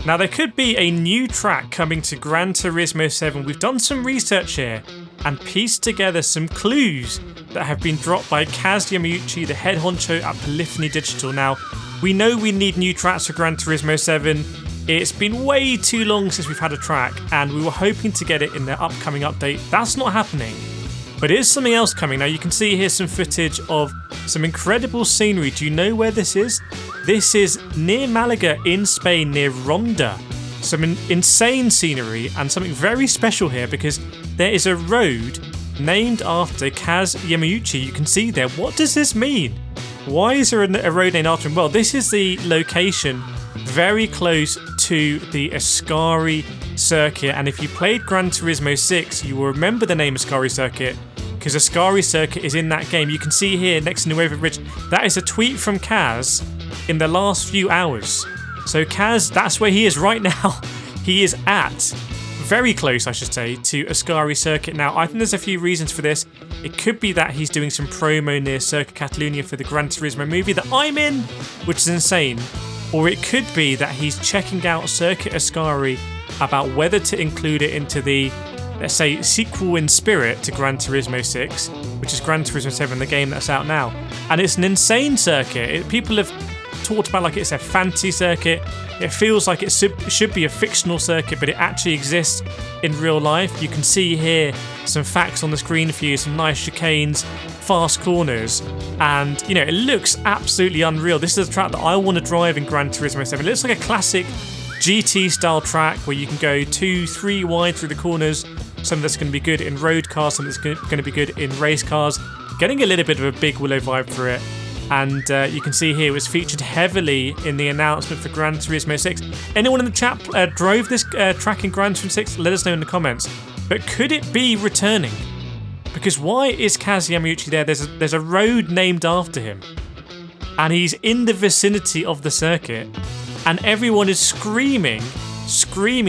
Now there could be a new track coming to Gran Turismo 7. We've done some research here and pieced together some clues that have been dropped by Kaz Yamauchi, the head honcho at Polyphony Digital. Now, we know we need new tracks for Gran Turismo 7. It's been way too long since we've had a track, and we were hoping to get it in the upcoming update. That's not happening. But there is something else coming. Now, you can see here some footage of some incredible scenery. Do you know where this is? This is near Malaga in Spain, near Ronda. Some insane scenery and something very special here because there is a road named after Kaz Yamauchi. You can see there. What does this mean? Why is there a road named after him? Well, this is the location very close to the Ascari circuit, and if you played Gran Turismo 6, you will remember the name Ascari circuit because Ascari circuit is in that game. You can see here next to Nuevo Bridge, that is a tweet from Kaz in the last few hours. So Kaz, that's where he is right now. He is very close, I should say, to Ascari circuit. Now, I think there's a few reasons for this. It could be that he's doing some promo near Circuit Catalunya for the Gran Turismo movie that I'm in, which is insane. Or it could be that he's checking out Circuit Ascari about whether to include it into the, let's say, sequel in spirit to Gran Turismo 6, which is Gran Turismo 7, the game that's out now. And it's an insane circuit. People have talked about like it's a fantasy circuit. It feels like it should be a fictional circuit, but it actually exists in real life. You can see here some facts on the screen for you, some nice chicanes, fast corners, and you know, it looks absolutely unreal. This is a track that I want to drive in Gran Turismo 7. It looks like a classic GT style track where you can go 2-3 wide through the corners. Something that's going to be good in road cars, something that's going to be good in race cars. Getting a little bit of a Big Willow vibe for it. And you can see here it was featured heavily in the announcement for Gran Turismo 6. Anyone in the chat drove this track in Gran Turismo 6? Let us know in the comments. But could it be returning? Because why is Kaz Yamauchi there? There's a road named after him. And he's in the vicinity of the circuit. And everyone is screaming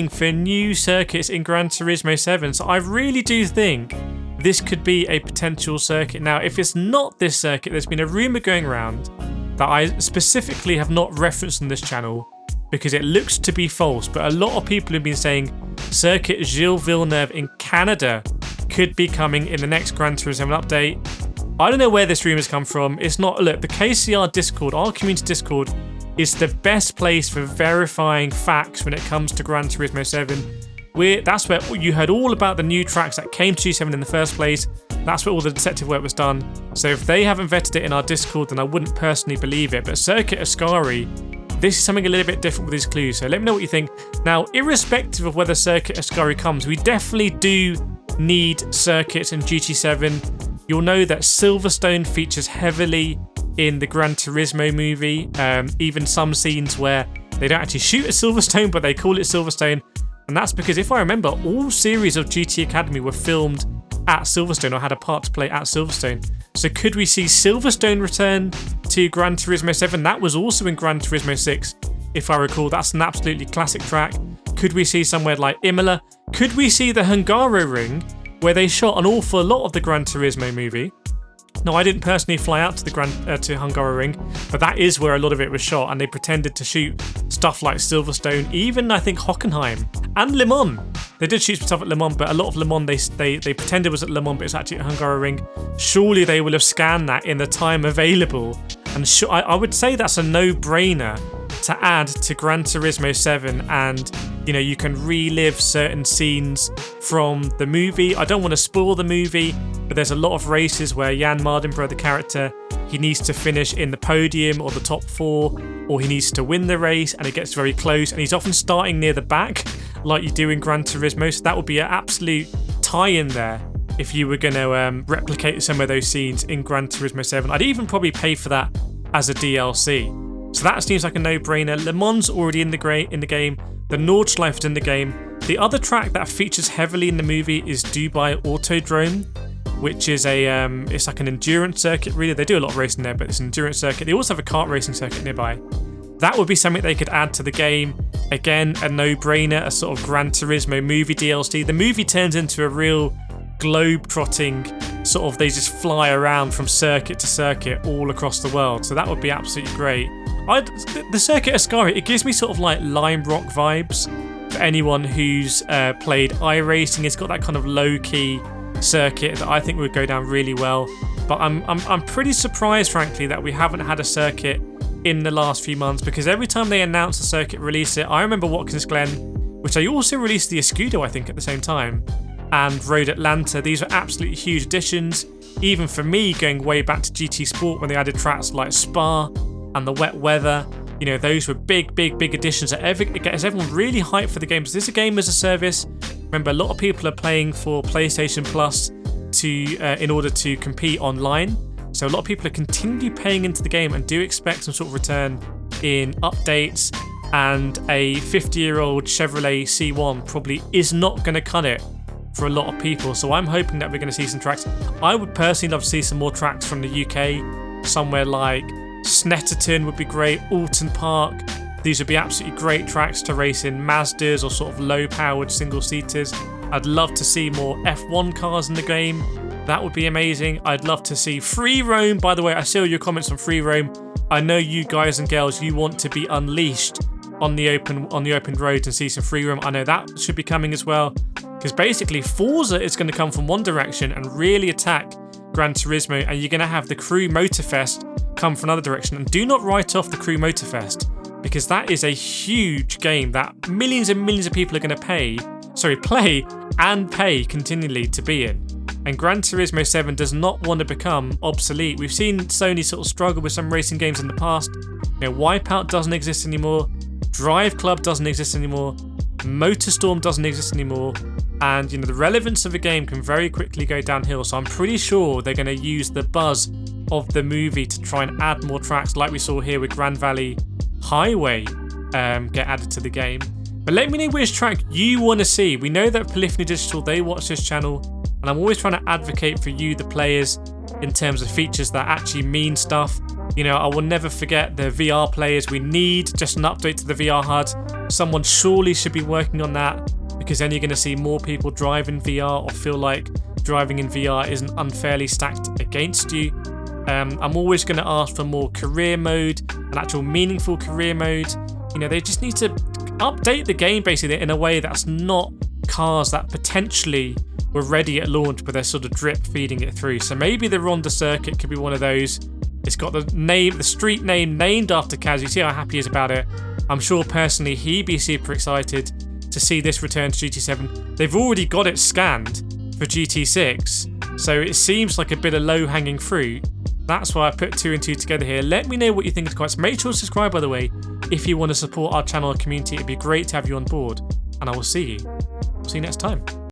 for new circuits in Gran Turismo 7. So I really do think this could be a potential circuit. Now, if it's not this circuit, there's been a rumour going around that I specifically have not referenced on this channel because it looks to be false, but a lot of people have been saying Circuit Gilles Villeneuve in Canada could be coming in the next Gran Turismo 7 update. I don't know where this rumour's come from. It's not, look, the KCR Discord, our community Discord, is the best place for verifying facts when it comes to Gran Turismo 7. That's where you heard all about the new tracks that came to G7 in the first place. That's where all the detective work was done. So if they haven't vetted it in our Discord, then I wouldn't personally believe it. But Circuit Ascari, this is something a little bit different with these clues. So let me know what you think. Now, irrespective of whether Circuit Ascari comes, we definitely do need circuits in GT7. You'll know that Silverstone features heavily in the Gran Turismo movie. Even some scenes where they don't actually shoot at Silverstone, but they call it Silverstone. And that's because, if I remember, all series of GT Academy were filmed at Silverstone or had a part to play at Silverstone. So could we see Silverstone return to Gran Turismo 7? That was also in Gran Turismo 6, if I recall. That's an absolutely classic track. Could we see somewhere like Imola? Could we see the Hungaroring, where they shot an awful lot of the Gran Turismo movie? No, I didn't personally fly out to the Hungaroring, but that is where a lot of it was shot, and they pretended to shoot stuff like Silverstone, even I think Hockenheim and Le Mans. They did shoot stuff at Le Mans, but a lot of Le Mans they pretended was at Le Mans, but it's actually at Hungaroring. Surely they will have scanned that in the time available, and I would say that's a no-brainer to add to Gran Turismo 7, and you know, you can relive certain scenes from the movie. I don't want to spoil the movie, but there's a lot of races where Jan Mardenborough, the character, he needs to finish in the podium or the top 4, or he needs to win the race, and it gets very close, and he's often starting near the back like you do in Gran Turismo. So that would be an absolute tie-in there if you were going to replicate some of those scenes in Gran Turismo 7. I'd even probably pay for that as a DLC. So that seems like a no-brainer. Le Mans already in the game. The Nordschleife is in the game. The other track that features heavily in the movie is Dubai Autodrome, which is it's like an endurance circuit, really. They do a lot of racing there, but it's an endurance circuit. They also have a kart racing circuit nearby. That would be something they could add to the game. Again, a no-brainer, a sort of Gran Turismo movie DLC. The movie turns into a real globe-trotting sort of, they just fly around from circuit to circuit all across the world. So that would be absolutely great. The circuit Ascari, it gives me sort of like Lime Rock vibes. For anyone who's played iRacing, it's got that kind of low-key circuit that I think would go down really well. But I'm pretty surprised, frankly, that we haven't had a circuit in the last few months, because every time they announce a circuit, release it. I remember Watkins Glen, which they also released the Escudo, I think, at the same time, and Road Atlanta. These were absolutely huge additions. Even for me, going way back to GT Sport when they added tracks like Spa and the wet weather, you know, those were big additions that it gets everyone really hyped for the game. So this is a game as a service. Remember, a lot of people are playing for PlayStation Plus in order to compete online. So a lot of people are continually paying into the game and do expect some sort of return in updates. And a 50-year-old Chevrolet C1 probably is not going to cut it for a lot of people. So I'm hoping that we're going to see some tracks. I would personally love to see some more tracks from the UK. Somewhere like Snetterton would be great, Alton Park. These would be absolutely great tracks to race in Mazdas or sort of low-powered single-seaters. I'd love to see more F1 cars in the game. That would be amazing. I'd love to see free roam. By the way, I see all your comments on free roam. I know you guys and girls, you want to be unleashed on the open roads and see some free roam. I know that should be coming as well, because basically Forza is going to come from one direction and really attack Gran Turismo, and you're going to have the Crew Motorfest come from another direction. And do not write off the Crew Motorfest, because that is a huge game that millions and millions of people are going to play and pay continually to be in. And Gran Turismo 7 does not want to become obsolete. We've seen Sony sort of struggle with some racing games in the past. You know, Wipeout doesn't exist anymore. Drive Club doesn't exist anymore. Motorstorm doesn't exist anymore. And, you know, the relevance of a game can very quickly go downhill. So I'm pretty sure they're going to use the buzz of the movie to try and add more tracks, like we saw here with Grand Valley Highway get added to the game. But let me know which track you want to see. We know that Polyphony Digital, they watch this channel, and I'm always trying to advocate for you, the players, in terms of features that actually mean stuff. You know, I will never forget the VR players. We need just an update to the VR HUD. Someone surely should be working on that, because then you're going to see more people drive in VR or feel like driving in VR isn't unfairly stacked against you. I'm always going to ask for more career mode, an actual meaningful career mode. You know, they just need to update the game basically in a way that's not cars that potentially were ready at launch, but they're sort of drip feeding it through. So maybe the Ronda circuit could be one of those. It's got the street name named after Kaz. You see how happy he is about it. I'm sure personally he'd be super excited to see this return to GT7. They've already got it scanned for GT6, so it seems like a bit of low-hanging fruit. That's why I put 2 and 2 together here. Let me know what you think in the comments. Make sure to subscribe, by the way, if you want to support our channel and community. It'd be great to have you on board, and I will see you. See you next time.